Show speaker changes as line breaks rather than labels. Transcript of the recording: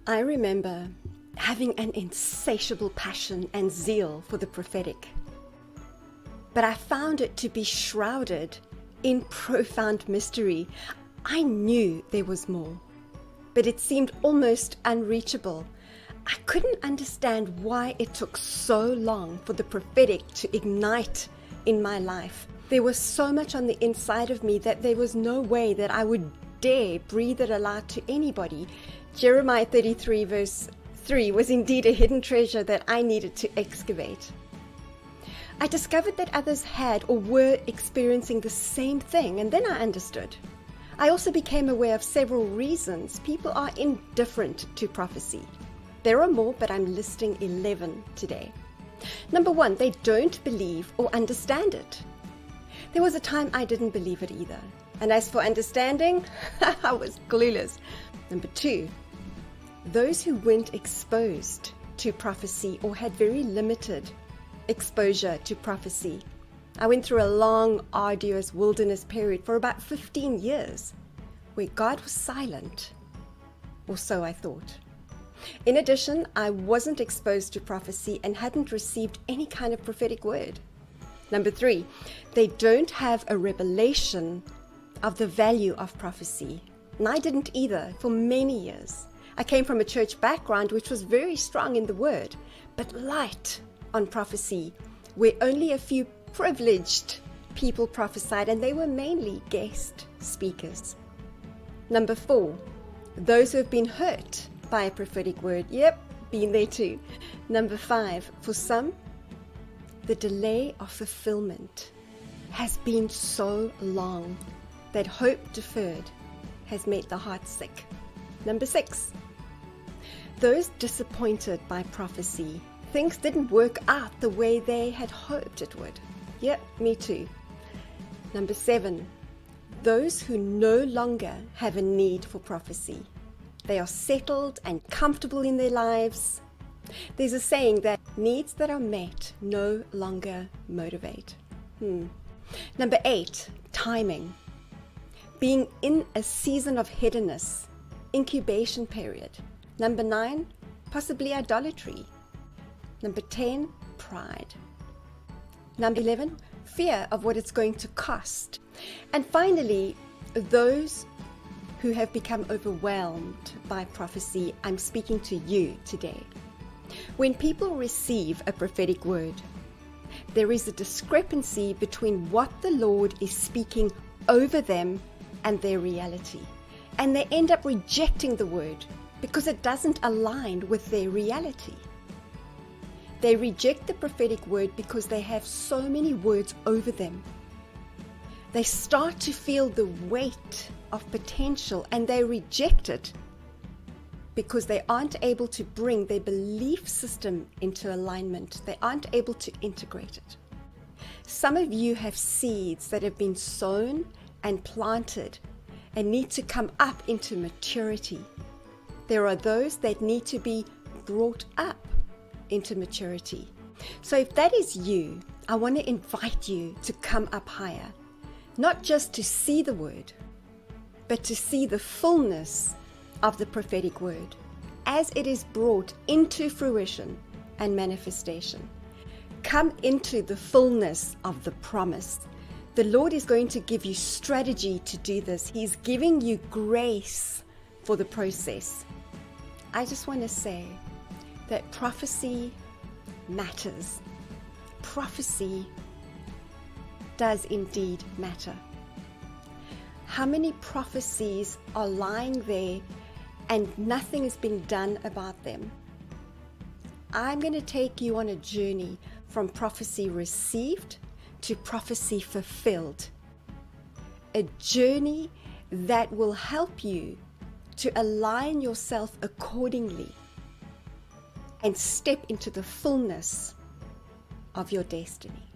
I remember having an insatiable passion and zeal for the prophetic, but I found it to be shrouded in profound mystery. I knew there was more, but it seemed almost unreachable. I couldn't understand why it took so long for the prophetic to ignite in my life. There was so much on the inside of me that there was no way that I would dare breathe it aloud to anybody. Jeremiah 33 verse 3 was indeed a hidden treasure that I needed to excavate. I discovered that others had or were experiencing the same thing, and then I understood. I also became aware of several reasons people are indifferent to prophecy. There are more, but I'm listing 11 today. Number 1, they don't believe or understand it. There was a time I didn't believe it either. And as for understanding, I was clueless. Number 2, those who weren't exposed to prophecy or had very limited exposure to prophecy. I went through a long, arduous wilderness period for about 15 years where God was silent, or so I thought. In addition, I wasn't exposed to prophecy and hadn't received any kind of prophetic word. Number 3, they don't have a revelation of the value of prophecy. And I didn't either for many years. I came from a church background which was very strong in the word, but light on prophecy, where only a few privileged people prophesied, and they were mainly guest speakers. Number 4, those who have been hurt by a prophetic word. Yep, been there too. Number 5, for some, the delay of fulfillment has been so long that hope deferred has made the heart sick. Number 6, those disappointed by prophecy. Things didn't work out the way they had hoped it would. Yep, me too. Number 7, those who no longer have a need for prophecy. They are settled and comfortable in their lives. There's a saying that needs that are met no longer motivate. Number 8, timing. Being in a season of hiddenness, incubation period. Number 9, possibly idolatry. Number 10, pride. Number 11, fear of what it's going to cost. And finally, those who have become overwhelmed by prophecy. I'm speaking to you today. When people receive a prophetic word, there is a discrepancy between what the Lord is speaking over them and their reality. And they end up rejecting the word because it doesn't align with their reality. They reject the prophetic word because they have so many words over them. They start to feel the weight of potential and they reject it because they aren't able to bring their belief system into alignment. They aren't able to integrate it. Some of you have seeds that have been sown and planted and need to come up into maturity. There are those that need to be brought up into maturity. So if that is you, I want to invite you to come up higher, not just to see the word, but to see the fullness of the prophetic word as it is brought into fruition and manifestation. Come into the fullness of the promise. The Lord is going to give you strategy to do this. He's giving you grace for the process. I just want to say that prophecy matters. Prophecy does indeed matter. How many prophecies are lying there and nothing has been done about them? I'm going to take you on a journey from prophecy received to prophecy fulfilled. A journey that will help you to align yourself accordingly and step into the fullness of your destiny.